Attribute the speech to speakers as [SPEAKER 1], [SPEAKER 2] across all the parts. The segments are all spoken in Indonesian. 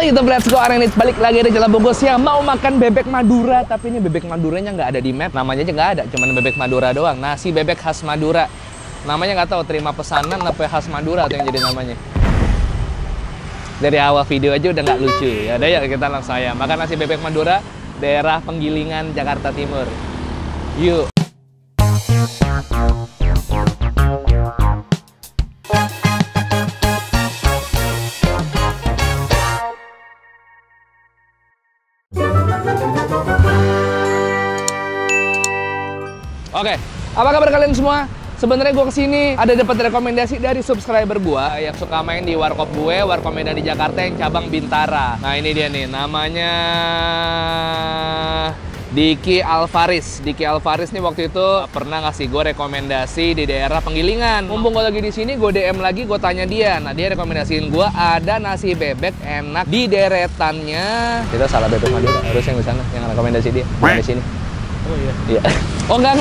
[SPEAKER 1] YouTube, let's go. Hari ini balik lagi di Jalan Bungkus yang mau makan bebek Madura. Tapi ini bebek Maduranya nggak ada di map, namanya aja nggak ada, cuman bebek Madura doang. Nasi bebek khas Madura. Namanya nggak tahu terima pesanan apa khas Madura atau yang jadi namanya. Dari awal video aja udah nggak lucu. Ya udah ya kita langsung aja makan nasi bebek Madura, daerah Penggilingan, Jakarta Timur. Yuk. Oke, apa kabar kalian semua? Sebenarnya gue kesini ada dapat rekomendasi dari subscriber gue yang suka main di warkop gue, warkop Medan di Jakarta yang cabang Bintara. Nah ini dia nih, namanya Diki Alvaris. Diki Alvaris nih waktu itu pernah ngasih gue rekomendasi di daerah Penggilingan. Mumpung gue lagi di sini, gue DM lagi, gue tanya dia. Nah dia rekomendasiin gue ada nasi bebek enak di deretannya. Kita salah bebek Madura, harus yang di sana, yang rekomendasi dia, yang di sini. Oh iya. Iya. Oh enggak.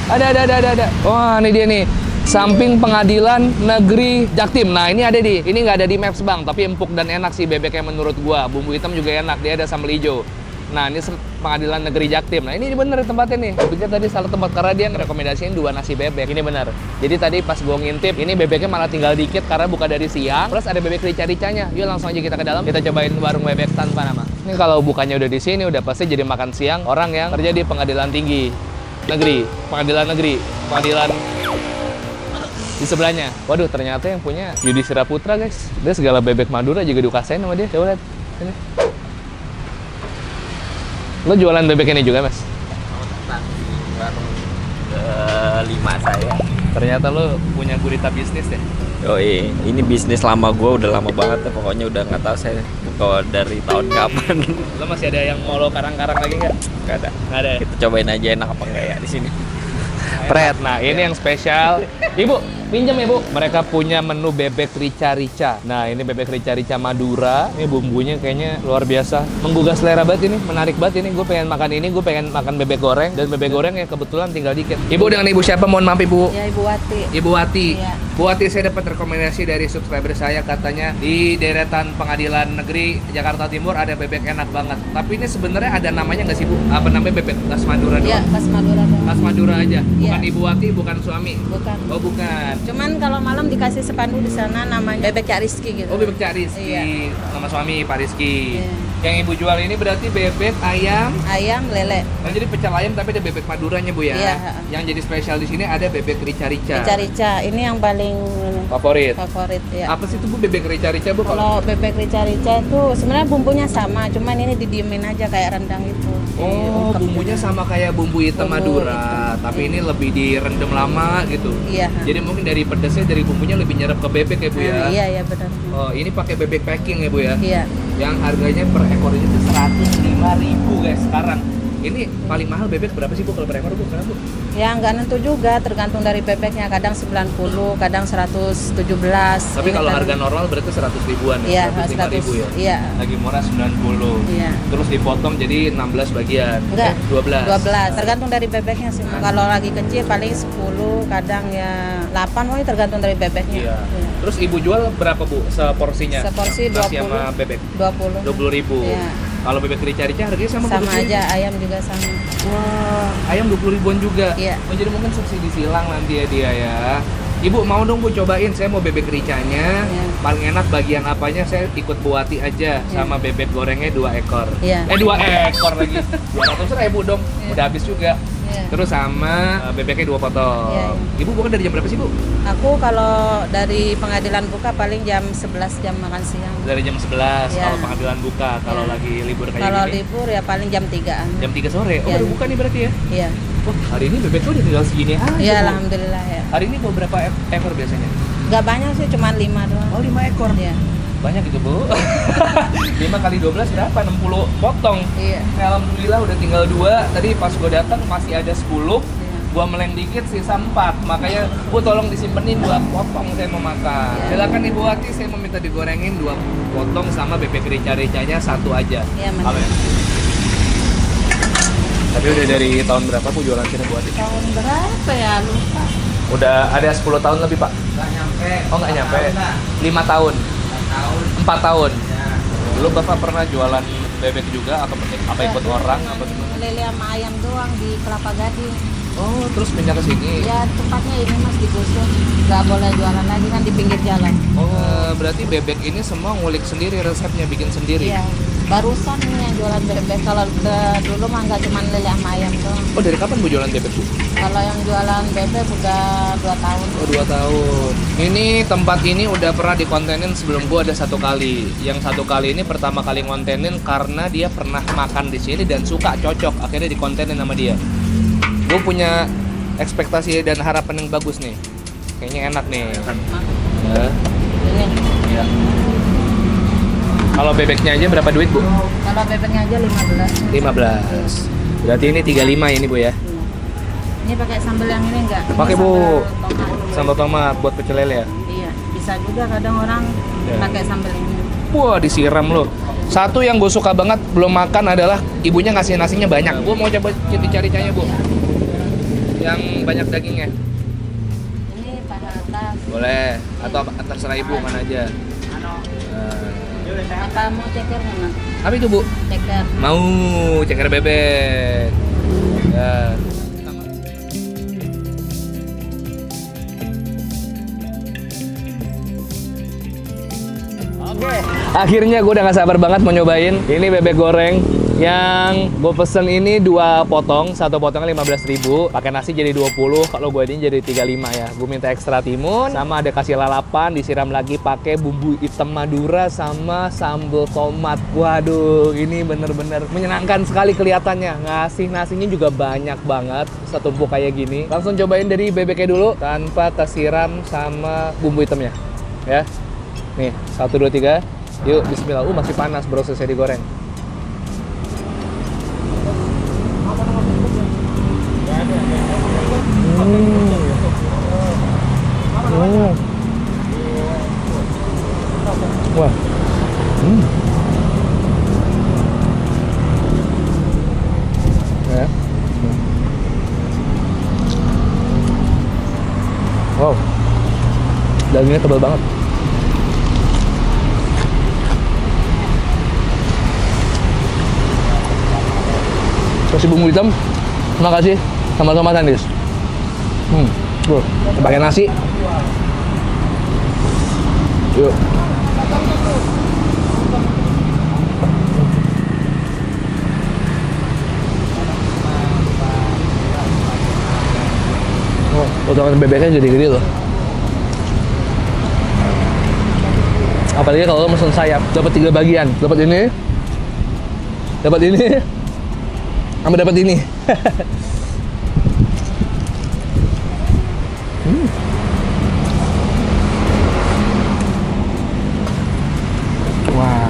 [SPEAKER 1] Ada. Wah, ini dia nih. Samping Pengadilan Negeri Jaktim. Nah, ini ada ini nggak ada di Maps, Bang, tapi empuk dan enak sih bebeknya menurut gua. Bumbu hitam juga enak, dia ada sambal hijau. Nah, ini Pengadilan Negeri Jaktim. Nah, ini bener tempatnya nih. Gue pikir tadi salah tempat karena dia ngerekomendasiin 2 nasi bebek. Ini bener. Jadi tadi pas gue ngintip, ini bebeknya malah tinggal dikit karena buka dari siang. Plus ada bebek rica-ricanya. Yuk langsung aja kita ke dalam. Kita cobain warung bebek tanpa nama. Ini kalau bukannya udah di sini, udah pasti jadi makan siang orang yang kerja di Pengadilan Tinggi Negeri, Pengadilan Negeri, Pengadilan di sebelahnya. Waduh, ternyata yang punya Yudhistira Putra, guys. Dia segala bebek Madura juga dikasain sama dia. Coba lihat. Ini. Lo jualan bebek ini juga, Mas?
[SPEAKER 2] Warung ke-5 saya.
[SPEAKER 1] Ternyata lo punya gurita bisnis ya?
[SPEAKER 2] Oh iya, ini bisnis lama gue, udah lama banget ya. Pokoknya udah nggak tahu saya buka dari tahun kapan.
[SPEAKER 1] Lo masih ada yang mau lo karang-karang lagi nggak?
[SPEAKER 2] Nggak ada.
[SPEAKER 1] Nggak ada ya?
[SPEAKER 2] Kita cobain aja enak apa enggak ya di sini.
[SPEAKER 1] Pret, nah ini yang spesial. Ibu, pinjam ya Bu. Mereka punya menu bebek rica-rica. Nah ini bebek rica-rica Madura. Ini bumbunya kayaknya luar biasa. Menggugah selera banget ini, menarik banget ini. Gue pengen makan ini, gue pengen makan bebek goreng. Dan bebek goreng yang kebetulan tinggal dikit. Ibu dengan Ibu siapa? Mohon maaf Ibu.
[SPEAKER 3] Ya Ibu Wati.
[SPEAKER 1] Ibu Wati.
[SPEAKER 3] Ya.
[SPEAKER 1] Bu Wati, saya dapat rekomendasi dari subscriber saya, katanya di deretan Pengadilan Negeri Jakarta Timur ada bebek enak banget. Tapi ini sebenarnya ada namanya nggak sih Bu? Apa namanya bebek khas Madura doang?
[SPEAKER 3] Ya, khas Madura doang.
[SPEAKER 1] Khas Madura aja. Bukan
[SPEAKER 3] Ya.
[SPEAKER 1] Ibu Wati, bukan suami.
[SPEAKER 3] Bukan.
[SPEAKER 1] Oh bukan.
[SPEAKER 3] Cuman kalau malam dikasih sepandu di sana namanya bebek Cak Rizky gitu.
[SPEAKER 1] Oh bebek Cak Rizky.
[SPEAKER 3] Iya.
[SPEAKER 1] Nama suami Pak Rizky.
[SPEAKER 3] Iya.
[SPEAKER 1] Yang Ibu jual ini berarti bebek ayam.
[SPEAKER 3] Ayam lele.
[SPEAKER 1] Nah, jadi pecel ayam tapi ada bebek Maduranya Bu ya.
[SPEAKER 3] Iya.
[SPEAKER 1] Yang jadi spesial di sini ada bebek rica-rica.
[SPEAKER 3] Rica-rica ini yang paling
[SPEAKER 1] Favorit.
[SPEAKER 3] favorit ya.
[SPEAKER 1] Apa sih itu Bu bebek rica-rica Bu?
[SPEAKER 3] Kalau bebek rica-rica itu sebenarnya bumbunya sama, cuman ini didiemin aja kayak rendang itu.
[SPEAKER 1] Oh, bumbunya sama kayak bumbu hitam
[SPEAKER 3] Bumbu
[SPEAKER 1] Madura,
[SPEAKER 3] hitam.
[SPEAKER 1] tapi ini lebih direndam lama gitu.
[SPEAKER 3] Iya.
[SPEAKER 1] Jadi mungkin dari pedesnya, dari bumbunya lebih nyerap ke bebek ya Bu ya.
[SPEAKER 3] Iya benar.
[SPEAKER 1] Oh, ini pakai bebek packing ya Bu ya.
[SPEAKER 3] Iya.
[SPEAKER 1] Yang harganya per ekornya itu 105.000 guys sekarang. Ini paling mahal bebek berapa sih Bu kalau per ekor Bu? Kenapa Bu?
[SPEAKER 3] Ya nggak nentu juga, tergantung dari bebeknya. Kadang 90, kadang 117.
[SPEAKER 1] Tapi
[SPEAKER 3] Ini
[SPEAKER 1] kalau
[SPEAKER 3] kan-
[SPEAKER 1] harga normal berarti 100 ribuan
[SPEAKER 3] Iya,
[SPEAKER 1] ya, 105.000 ya.
[SPEAKER 3] Iya.
[SPEAKER 1] Lagi murah 90.
[SPEAKER 3] Iya.
[SPEAKER 1] Terus dipotong jadi 16 bagian.
[SPEAKER 3] Enggak,
[SPEAKER 1] 12.
[SPEAKER 3] 12. Tergantung dari bebeknya sih. Kalau lagi kecil paling 10, kadang ya 8, pokoknya tergantung dari bebeknya.
[SPEAKER 1] Iya. Terus Ibu jual berapa Bu seporsinya?
[SPEAKER 3] Seporsi
[SPEAKER 1] Nasi
[SPEAKER 3] 20.
[SPEAKER 1] sama bebek.
[SPEAKER 3] 20.
[SPEAKER 1] 20.000.
[SPEAKER 3] Iya.
[SPEAKER 1] Kalau bebek rica-rica harganya sama
[SPEAKER 3] Sama
[SPEAKER 1] Bu?
[SPEAKER 3] aja, ayam juga sama.
[SPEAKER 1] Wah, ayam 20 ribuan juga.
[SPEAKER 3] Iya.
[SPEAKER 1] Oh, jadi mungkin subsidi silang nanti ya dia ya. Ibu mau dong Bu cobain, saya mau bebek ricanya.
[SPEAKER 3] Iya.
[SPEAKER 1] Paling enak bagian apanya saya ikut Bu Wati aja. Sama bebek gorengnya 2 ekor.
[SPEAKER 3] Iya.
[SPEAKER 1] 2 ekor lagi. 200.000 dong.
[SPEAKER 3] Iya.
[SPEAKER 1] Udah habis juga.
[SPEAKER 3] Iya.
[SPEAKER 1] Terus sama bebeknya 2 potong.
[SPEAKER 3] Iya,
[SPEAKER 1] Ibu bukan dari jam berapa sih Bu?
[SPEAKER 3] Aku kalau dari pengadilan buka paling jam 11 jam makan siang.
[SPEAKER 1] Dari jam 11
[SPEAKER 3] Iya.
[SPEAKER 1] kalau pengadilan buka. Kalau
[SPEAKER 3] Iya.
[SPEAKER 1] lagi libur kayak
[SPEAKER 3] Kalau
[SPEAKER 1] gini.
[SPEAKER 3] libur ya paling jam 3-an.
[SPEAKER 1] Jam 3 sore. Oh,
[SPEAKER 3] Iya.
[SPEAKER 1] baru buka nih berarti ya?
[SPEAKER 3] Iya.
[SPEAKER 1] Wah, hari ini bebek tuh udah tinggal segini aja.
[SPEAKER 3] Iya,
[SPEAKER 1] Bu.
[SPEAKER 3] alhamdulillah ya.
[SPEAKER 1] Hari ini mau berapa ekor biasanya?
[SPEAKER 3] Nggak banyak sih, cuma 5 doang.
[SPEAKER 1] Oh, 5 ekor.
[SPEAKER 3] Iya.
[SPEAKER 1] Banyak itu, Bu. 5 kali 12 berapa? 60 potong.
[SPEAKER 3] Iya.
[SPEAKER 1] Nah, alhamdulillah udah tinggal 2. Tadi pas gue datang masih ada 10.
[SPEAKER 3] Iya.
[SPEAKER 1] Gua meleng dikit sisa 4. Makanya Bu tolong disimpenin 2 potong, saya mau makan.
[SPEAKER 3] Iya.
[SPEAKER 1] Silakan Ibu Wati, saya mau minta digorengin 2 potong sama bebek rica-ricanya 1 aja.
[SPEAKER 3] Iya, Mas.
[SPEAKER 1] Kalau yang- Tapi udah dari tahun berapa Bu jualan sini Bu Wati?
[SPEAKER 3] Tahun berapa ya? Lupa.
[SPEAKER 1] Udah ada 10 tahun lebih Pak?
[SPEAKER 2] Nggak nyampe.
[SPEAKER 1] Oh nggak nyampe?
[SPEAKER 2] 4 tahun lah.
[SPEAKER 1] 5 tahun? 4 tahun?
[SPEAKER 2] Ya.
[SPEAKER 1] Dulu Bapak pernah jualan bebek juga? Apa ikut orang? Apa gimana?
[SPEAKER 3] Lele sama ayam doang di Kelapa Gading.
[SPEAKER 1] Oh, terus pindah ke sini?
[SPEAKER 3] Ya tempatnya ini Mas digusur. Nggak boleh jualan lagi kan di pinggir jalan.
[SPEAKER 1] Oh, berarti bebek ini semua ngulik sendiri resepnya, bikin sendiri?
[SPEAKER 3] Iya. Barusan nih yang jualan bebek. Kalau dulu mah nggak cuma lele sama ayam doang.
[SPEAKER 1] Oh, dari kapan Bu jualan bebek, Bu?
[SPEAKER 3] Kalau yang jualan bebek udah 2 tahun.
[SPEAKER 1] Oh, 2 tahun. Ini tempat ini udah pernah dikontenin sebelum gua ada 1 kali. Yang 1 kali ini pertama kali ngontenin karena dia pernah makan di sini dan suka, cocok. Akhirnya dikontenin sama dia. Gue punya ekspektasi dan harapan yang bagus nih. Kayaknya enak nih. Ya.
[SPEAKER 3] Ini.
[SPEAKER 1] Ya. Kalau bebeknya aja berapa duit, Bu?
[SPEAKER 3] Kalau bebeknya aja 15.
[SPEAKER 1] 15. Berarti ini 35 ya ini, Bu ya?
[SPEAKER 3] Ini pakai sambal yang ini enggak?
[SPEAKER 1] Pakai, Bu.
[SPEAKER 3] Tomat.
[SPEAKER 1] Sambal tomat buat pecel lele ya?
[SPEAKER 3] Iya, bisa juga kadang orang
[SPEAKER 1] Ya.
[SPEAKER 3] pakai sambal ini.
[SPEAKER 1] Wah, disiram loh. Satu yang gue suka banget belum makan adalah ibunya ngasih nasinya banyak. Gue mau coba cari-carinya, Bu. Yang banyak dagingnya.
[SPEAKER 3] Ini paha atas.
[SPEAKER 1] Boleh. Atau terserah ibu mana aja.
[SPEAKER 3] Apa mau ceker mana?
[SPEAKER 1] Apa itu, Bu?
[SPEAKER 3] Ceker.
[SPEAKER 1] Mau ceker bebek. Ya. Oke, akhirnya gue udah gak sabar banget mau nyobain. Ini bebek goreng yang gue pesen ini 2 potong, 1 potongnya 15.000. Pakai nasi jadi 20, kalau gue ini jadi 35 ya. Gue minta ekstra timun, sama ada kasih lalapan, disiram lagi pakai bumbu hitam Madura sama sambal tomat. Waduh, ini bener-bener menyenangkan sekali kelihatannya. Ngasih nasinya juga banyak banget, setumpuk kayak gini. Langsung cobain dari bebeknya dulu, tanpa kesiram sama bumbu hitamnya. Ya. Nih, 1, 2, 3. Yuk, bismillah. Masih panas, baru selesai digoreng. Wah. Ya. Wow. Dagingnya tebal banget. Kasih bumbu hitam, terima kasih sama tomatan, guys. Tuh, pakai nasi. Yuk. Oh, potongan bebeknya jadi gede loh. Apalagi kalau lo mesen sayap, dapat 3 bagian, dapat ini, sama dapat ini. Wah,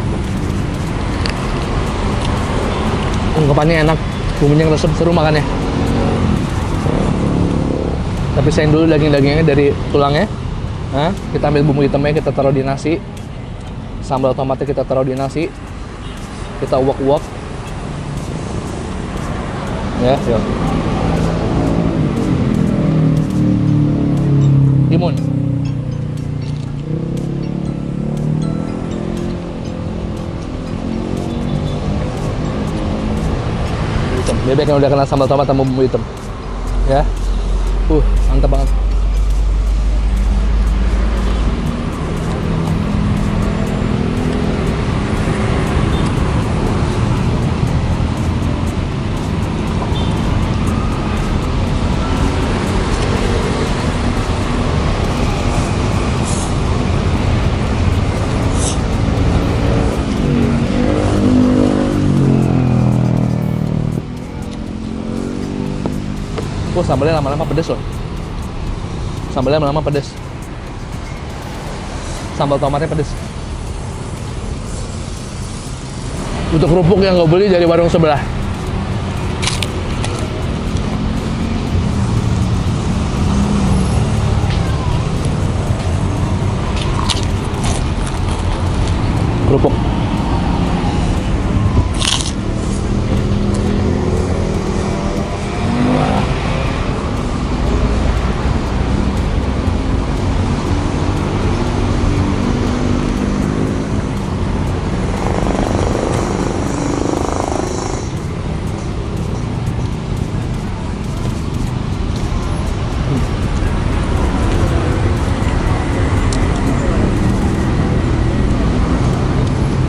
[SPEAKER 1] ungkapannya enak, bumbunya ngeresep, seru makannya. Tapi sayin dulu daging-dagingnya dari tulangnya. Nah, kita ambil bumbu hitamnya, kita taruh di nasi. Sambal tomatnya kita taruh di nasi. Kita uak-uak. Ya, yuk. Timun. Hitam. Bebek yang udah kena sambal tomat sama bumbu hitam. Ya. Mantap banget. Sambalnya lama-lama pedes loh. Sambalnya lama-lama pedes. Sambal tomatnya pedes. Untuk kerupuk yang gue beli dari warung sebelah. Kerupuk.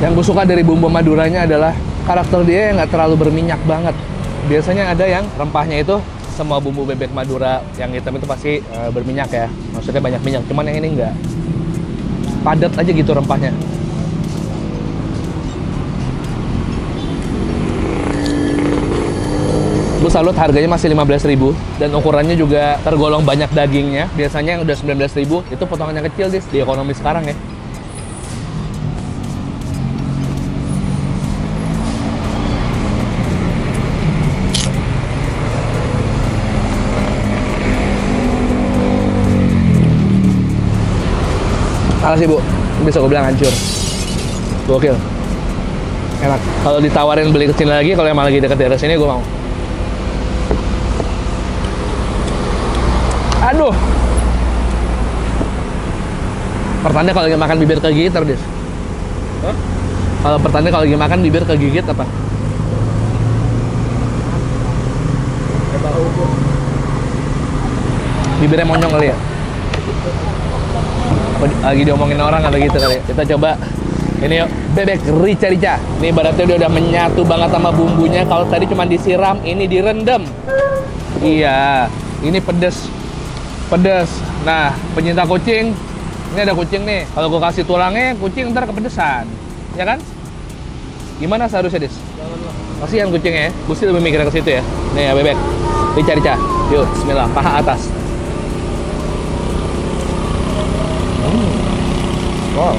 [SPEAKER 1] Yang gue suka dari bumbu Maduranya adalah karakter dia yang nggak terlalu berminyak banget. Biasanya ada yang rempahnya itu semua bumbu bebek Madura yang hitam itu pasti berminyak ya. Maksudnya banyak minyak. Cuman yang ini enggak. Padat aja gitu rempahnya. Gue salut harganya masih 15.000 dan ukurannya juga tergolong banyak dagingnya. Biasanya yang udah 19.000 itu potongannya kecil di ekonomi sekarang ya. Makasih Bu, bisa gue bilang hancur. Gokil. Enak. Kalau ditawarin beli kesini lagi, kalau emang lagi deket daerah sini gue mau. Aduh. Pertanda kalau lagi makan bibir kegigit apa, Dis? Hah? Kalau pertanda kalau lagi makan bibir kegigit apa? Bibirnya monyong kali ya? Lagi diomongin orang atau gitu kali ya? Kita coba ini yuk, bebek rica-rica. Ini ibaratnya dia udah menyatu banget sama bumbunya. Kalau tadi cuma disiram, ini direndam. Iya, ini pedes. Pedes. Nah, pencinta kucing, ini ada kucing nih. Kalau gue kasih tulangnya, kucing ntar kepedesan, ya kan? Gimana seharusnya, Dis? Kasihan kucingnya ya. Gue sih lebih mikirnya ke situ ya. Nih ya bebek, rica-rica. Yuk, Bismillah, paha atas. Wow.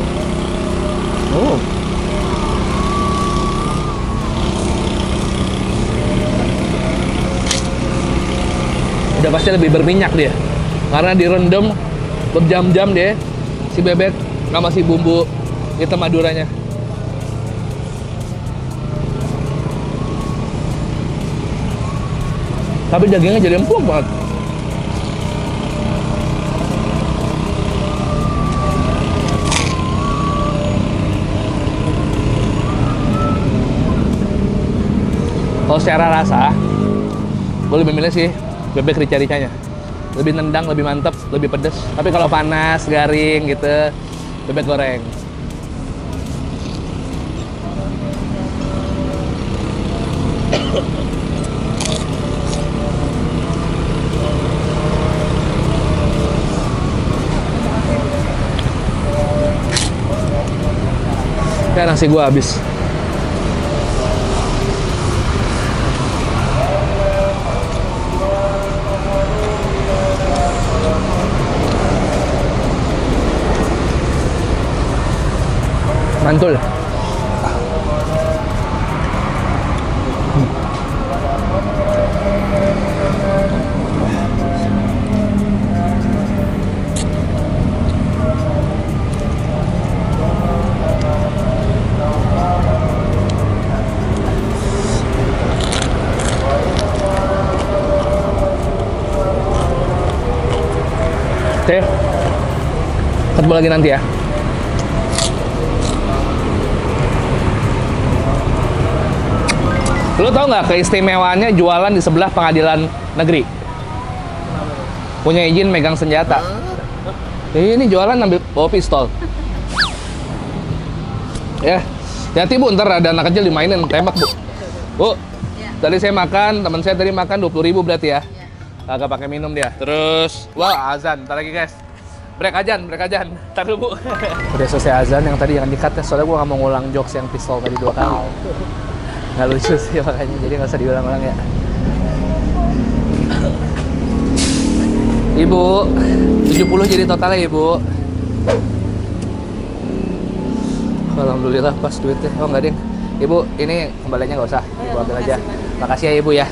[SPEAKER 1] Udah pasti lebih berminyak dia. Karena direndam berjam-jam deh si bebek sama si bumbu hitam Maduranya. Tapi dagingnya jadi empuk banget. Kalau secara rasa, gue lebih milih sih bebek rica-ricanya. Lebih nendang, lebih mantep, lebih pedes. Tapi kalau panas, garing gitu, bebek goreng. Ya nasi gua habis. Mantul. Oke, ketemu lagi nanti ya. Lu tau nggak keistimewaannya jualan di sebelah pengadilan negeri? Punya izin megang senjata. Ini jualan ambil bawa pistol. Ya, hati Bu, ntar ada anak kecil dimainin, tembak Bu. Bu, tadi saya makan, teman saya tadi makan 20.000 berarti ya? Kagak pakai minum dia. Terus, wah azan, ntar lagi guys. Break ajan. Ntar dulu Bu. Udah selesai azan, yang tadi jangan di-cut ya, soalnya gua nggak mau ngulang jokes yang pistol tadi 2 kali. Nggak lucu sih makanya, jadi nggak usah diulang-ulang ya. Ibu, 70 jadi totalnya Ibu. Alhamdulillah pas duitnya. Oh nggak ding. Ibu, ini kembaliannya nggak usah, Ibu ambil aja. Makasih ya Ibu ya.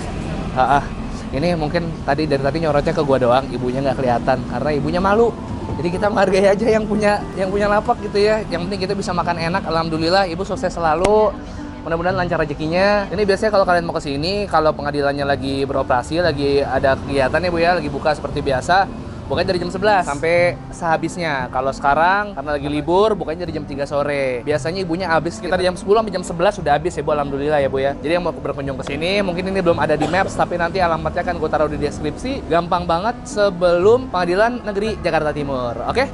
[SPEAKER 1] Ini mungkin dari tadi nyorotnya ke gua doang, ibunya nggak kelihatan karena ibunya malu. Jadi kita menghargai aja yang punya lapak gitu ya. Yang penting kita bisa makan enak. Alhamdulillah Ibu sukses selalu. Mudah-mudahan lancar rezekinya. Ini biasanya kalau kalian mau kesini, kalau pengadilannya lagi beroperasi, lagi ada kegiatan ya Bu ya, lagi buka seperti biasa, bukanya dari jam 11 sampai sehabisnya. Kalau sekarang karena lagi libur, bukanya dari jam 3 sore. Biasanya ibunya habis sekitar jam 10 sampai jam 11 sudah habis ya Bu, alhamdulillah ya Bu ya. Jadi yang mau berkunjung ke sini, mungkin ini belum ada di Maps, tapi nanti alamatnya kan gue taruh di deskripsi. Gampang banget sebelum Pengadilan Negeri Jakarta Timur. Oke?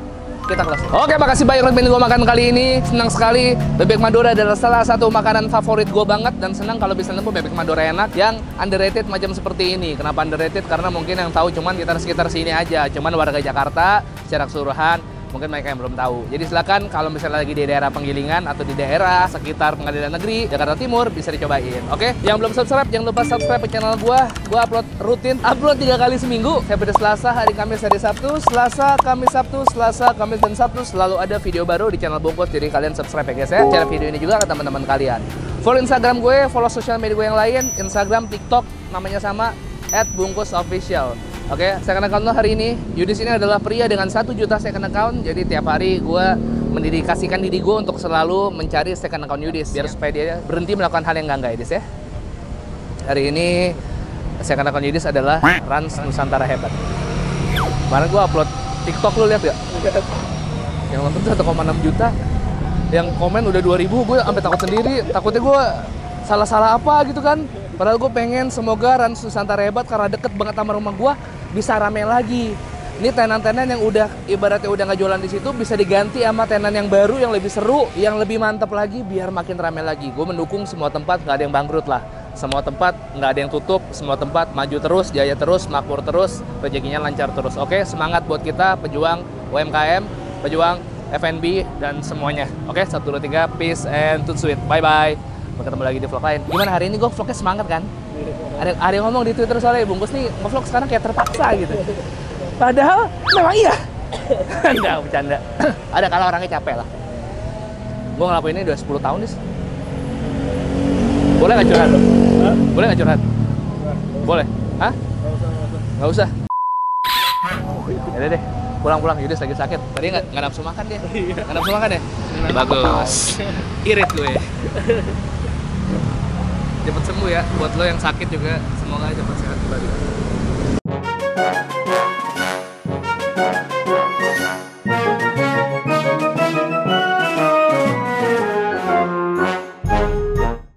[SPEAKER 1] kita kelas. Oke, makasih banyak rekomen gue makan kali ini. Senang sekali. Bebek Madura adalah salah satu makanan favorit gue banget dan senang kalau bisa nemu bebek Madura enak yang underrated macam seperti ini. Kenapa underrated? Karena mungkin yang tahu cuman sekitar sini aja. Cuman warga Jakarta secara keseluruhan mungkin mereka yang belum tahu. Jadi silakan kalau misalnya lagi di daerah Penggilingan atau di daerah sekitar Pengadilan Negeri Jakarta Timur bisa dicobain. Oke, yang belum subscribe jangan lupa subscribe ke channel gua. Gua rutin upload 3 kali seminggu. Setiap hari Selasa, hari Kamis, hari Sabtu, Selasa, Kamis, Sabtu, Selasa, Kamis dan Sabtu selalu ada video baru di channel Bungkus. Jadi kalian subscribe ya guys ya. Share video ini juga ke teman-teman kalian. Follow Instagram gue, follow sosial media gue yang lain, Instagram, TikTok namanya sama @bungkusofficial. Oke, second account lo hari ini, Yudis ini adalah pria dengan 1 juta second account. Jadi tiap hari gue mendedikasikan diri gue untuk selalu mencari second account Yudis biar supaya dia berhenti melakukan hal yang enggak Yudis ya. Hari ini second account Yudis adalah Rans Nusantara Hebat. Kemarin gue upload TikTok, lo lihat gak? Yang nonton tuh 1,6 juta. Yang komen udah 2.000, gue sampai takut sendiri. Takutnya gue salah-salah apa gitu kan. Padahal gue pengen semoga Rans Nusantara Hebat karena deket banget sama rumah gue bisa rame lagi. Ini tenan-tenan yang udah ibaratnya udah nggak jualan di situ bisa diganti sama tenan yang baru yang lebih seru, yang lebih mantap lagi biar makin rame lagi. Gue mendukung semua tempat, nggak ada yang bangkrut lah. Semua tempat nggak ada yang tutup, semua tempat maju terus, jaya terus, makmur terus, rezekinya lancar terus. Oke, semangat buat kita pejuang UMKM, pejuang F&B dan semuanya. Oke, 1, 2, 3, peace and too sweet. Bye bye. Ketemu lagi di vlog lain. Gimana hari ini gue vlognya semangat kan? Ada yang ngomong di Twitter soalnya Bungkus nih nge-vlog sekarang kayak terpaksa gitu. Padahal memang iya. Enggak, bercanda. Ada kalau orangnya capek lah. Gue ngelakuin ini udah 10 tahun nih. Boleh nggak curhat? Boleh nggak curhat? Boleh? Hah? Nggak usah. Yaudah deh, pulang-pulang. Yudis lagi sakit. Tadi nggak nafsu makan dia. Nggak nafsu makan ya? Bagus. Irit gue. Cepet sembuh ya, buat lo yang sakit juga semoga cepet sehat kembali.